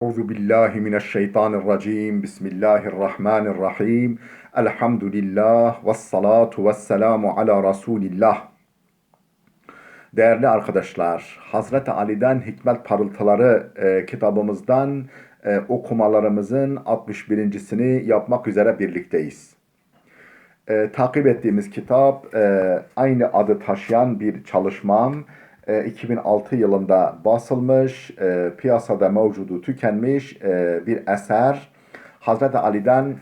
Euzu billahi mineşşeytanirracim. Bismillahirrahmanirrahim. Elhamdülillah ve salatu ve selamu ala Resulillah. Değerli arkadaşlar, Hazreti Ali'den Hikmet Parıltıları kitabımızdan okumalarımızın 61.sini yapmak üzere birlikteyiz. Takip ettiğimiz kitap aynı adı taşıyan bir çalışmam. 2006 yılında basılmış, piyasada mevcudu tükenmiş bir eser. Hazreti Ali'den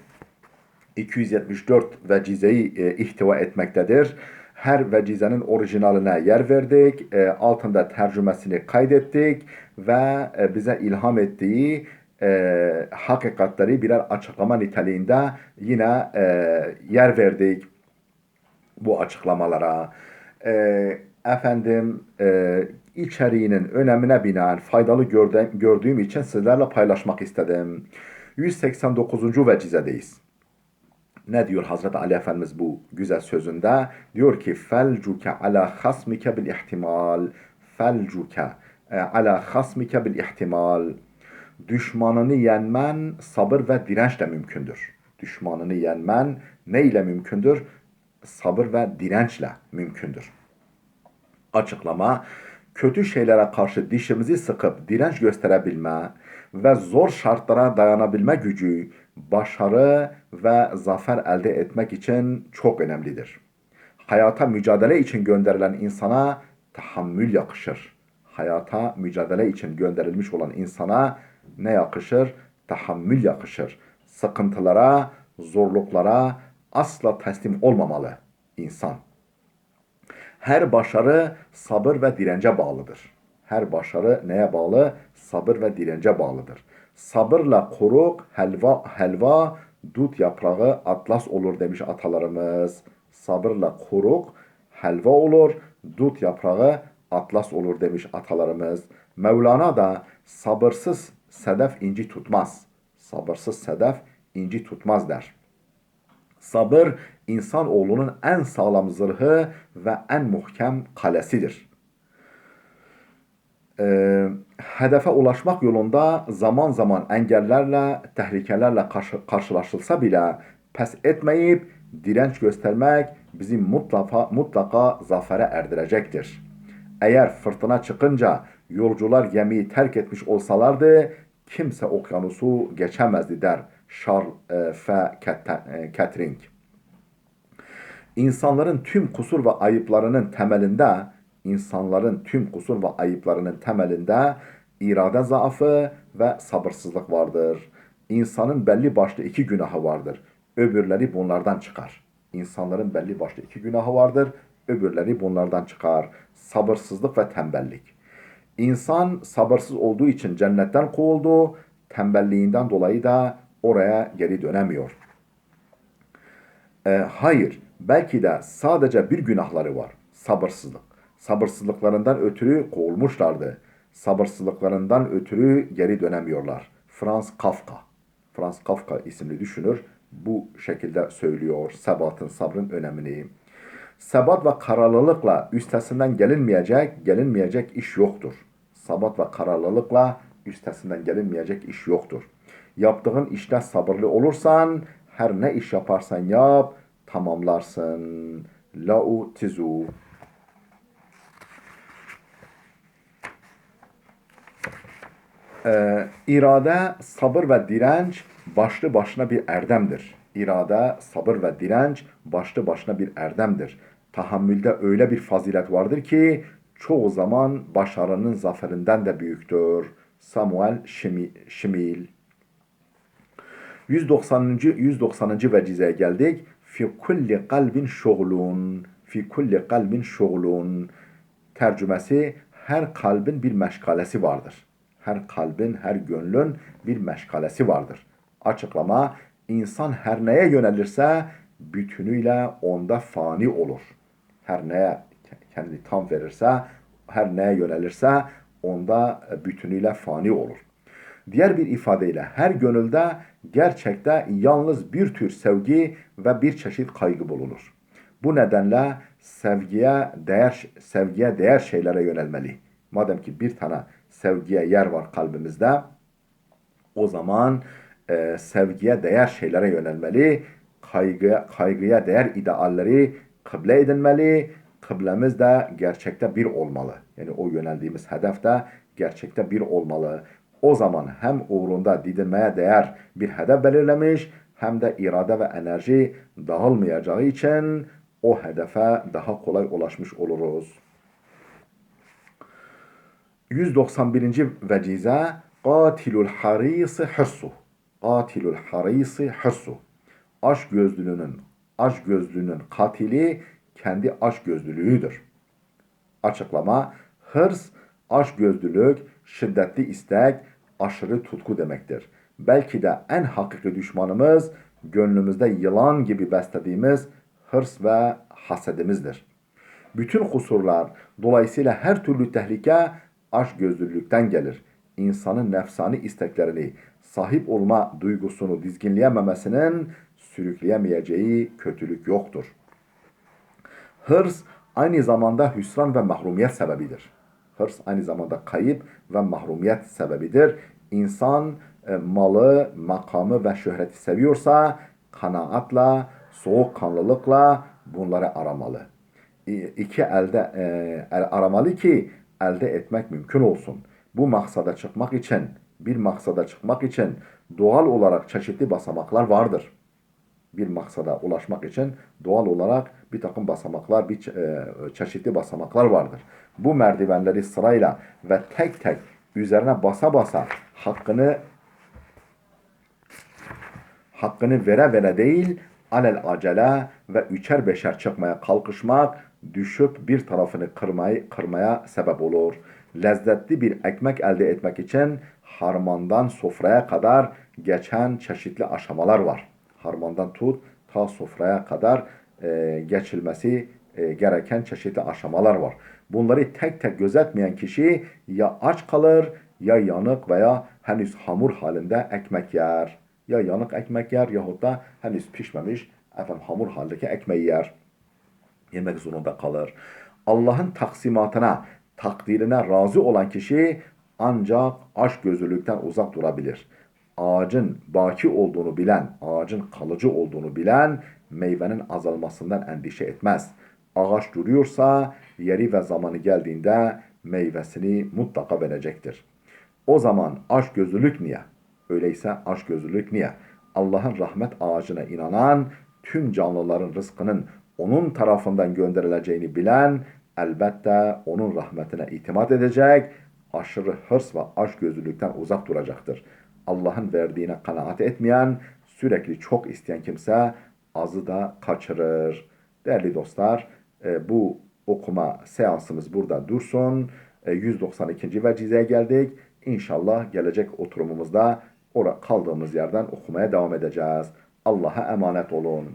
274 vecizeyi ihtiva etmektedir. Her vecizenin orijinaline yer verdik, altında tercümesini kaydettik ve bize ilham ettiği hakikatleri birer açıklama niteliğinde yine yer verdik bu açıklamalara. İçeriğinin önemine binaen faydalı gördüğüm için sizlerle paylaşmak istedim. 189. vecizedeyiz. Ne diyor Hazreti Ali Efendimiz bu güzel sözünde? Diyor ki felcuke ala hasmike bil ihtimal. Felcuke ala hasmike bil ihtimal. Düşmanını yenmen sabır ve dirençle mümkündür. Düşmanını yenmen ne ile mümkündür? Sabır ve dirençle mümkündür. Açıklama: kötü şeylere karşı dişimizi sıkıp direnç gösterebilme ve zor şartlara dayanabilme gücü, başarı ve zafer elde etmek için çok önemlidir. Hayata mücadele için gönderilen insana tahammül yakışır. Hayata mücadele için gönderilmiş olan insana ne yakışır? Tahammül yakışır. Sıkıntılara, zorluklara asla teslim olmamalı insan. Her başarı sabır ve dirence bağlıdır. Her başarı neye bağlı? Sabır ve dirence bağlıdır. Sabırla kuruk, helva, dut yaprağı atlas olur demiş atalarımız. Sabırla kuruk, helva olur, dut yaprağı atlas olur demiş atalarımız. Mevlana da sabırsız sedef inci tutmaz. Sabırsız sedef inci tutmaz der. Sabır, insanoğlunun en sağlam zırhı ve en muhkem kalesidir. Hedefe ulaşmak yolunda zaman zaman engellerle, tehlikelerle karşılaşılsa bile pes etmeyip direnç göstermek bizi mutlaka zafere erdirecektir. Eğer fırtına çıkınca yolcular gemiyi terk etmiş olsalardı kimse okyanusu geçemezdi der Charles F. Kettering. İnsanların tüm kusur ve ayıplarının temelinde irade zaafı ve sabırsızlık vardır. İnsanın belli başlı iki günahı vardır. Öbürleri bunlardan çıkar. İnsanların belli başlı iki günahı vardır. Öbürleri bunlardan çıkar. Sabırsızlık ve tembellik. İnsan sabırsız olduğu için cennetten kovuldu. Tembelliğinden dolayı da oraya geri dönemiyor. Hayır, belki de sadece bir günahları var. Sabırsızlık. Sabırsızlıklarından ötürü kovulmuşlardı. Sabırsızlıklarından ötürü geri dönemiyorlar. Franz Kafka isimli düşünür bu şekilde söylüyor sebatın, sabrın önemini. Sebat ve kararlılıkla üstesinden gelinmeyecek iş yoktur. Sebat ve kararlılıkla üstesinden gelinmeyecek iş yoktur. Yaptığın işte sabırlı olursan her ne iş yaparsan yap tamamlarsın. Lao Tzu. İrade, sabır ve direnç başlı başına bir erdemdir. İrade, sabır ve direnç başlı başına bir erdemdir. Tahammülde öyle bir fazilet vardır ki çoğu zaman başarının zaferinden de büyüktür. Samuel Schmiel. 190. vecizeye geldik. Fi kulli kalbin şoğlun. Fi kulli kalbin şoğlun. Tercümesi: her kalbin bir meşgalesi vardır. Her kalbin, her gönlün bir meşgalesi vardır. Açıklama: insan her neye yönelirse bütünüyle onda fani olur. Her neye kendini tam verirse, her neye yönelirse onda bütünüyle fani olur. Diğer bir ifadeyle her gönülde gerçekte yalnız bir tür sevgi ve bir çeşit kaygı bulunur. Bu nedenle sevgiye değer şeylere yönelmeli. Madem ki bir tane sevgiye yer var kalbimizde, O zaman sevgiye değer şeylere yönelmeli, kaygıya değer idealleri kıble edinmeli, kıblemiz de gerçekte bir olmalı. Yani o yöneldiğimiz hedef de gerçekte bir olmalı. O zaman hem uğrunda didinmeye değer bir hedef belirlemiş, hem de irade ve enerji dağılmayacağı için o hedefe daha kolay ulaşmış oluruz. 191. vecize Katilul harisi hırsu. Katilul harisi hırsu. Açgözlünün katili kendi açgözlülüğüdür. Açıklama: hırs, açgözlülük, şiddetli istek, aşırı tutku demektir. Belki de en hakiki düşmanımız gönlümüzde yılan gibi beslediğimiz hırs ve hasedimizdir. Bütün kusurlar, dolayısıyla her türlü tehlike açgözlülükten gelir. İnsanın nefsani isteklerini, sahip olma duygusunu dizginleyememesinin sürükleyemeyeceği kötülük yoktur. Hırs aynı zamanda hüsran ve mahrumiyet sebebidir. Hırs aynı zamanda kayıp ve mahrumiyet sebebidir. İnsan malı, makamı ve şöhreti seviyorsa kanaatla, soğukkanlılıkla bunları aramalı. İki elde aramalı ki elde etmek mümkün olsun. Bu maksada çıkmak için, bir maksada çıkmak için doğal olarak çeşitli basamaklar vardır. Bir maksada ulaşmak için doğal olarak bir takım basamaklar, çeşitli basamaklar vardır. Bu merdivenleri sırayla ve tek tek üzerine basa basa hakkını vere vere değil, alel acele ve üçer beşer çıkmaya kalkışmak, düşüp bir tarafını kırmaya sebep olur. Lezzetli bir ekmek elde etmek için harmandan sofraya kadar geçen çeşitli aşamalar var. Harmandan tut ta sofraya kadar geçilmesi gereken çeşitli aşamalar var. Bunları tek tek gözetmeyen kişi ya aç kalır, ya yanık veya henüz hamur halinde ekmek yer. Ya yanık ekmek yer yahut da henüz pişmemiş hamur halindeki ekmeği yer. Yemek zorunda kalır. Allah'ın taksimatına, takdirine razı olan kişi ancak açgözlülükten uzak durabilir. Ağacın baki olduğunu bilen, ağacın kalıcı olduğunu bilen meyvenin azalmasından endişe etmez. Ağaç duruyorsa yeri ve zamanı geldiğinde meyvesini mutlaka verecektir. O zaman açgözlülük niye? Öyleyse açgözlülük niye? Allah'ın rahmet ağacına inanan, tüm canlıların rızkının onun tarafından gönderileceğini bilen, elbette onun rahmetine itimat edecek, aşırı hırs ve açgözlülükten uzak duracaktır. Allah'ın verdiğine kanaat etmeyen, sürekli çok isteyen kimse azı da kaçırır. Değerli dostlar, bu okuma seansımız burada dursun. 192. vecizeye geldik. İnşallah gelecek oturumumuzda kaldığımız yerden okumaya devam edeceğiz. Allah'a emanet olun.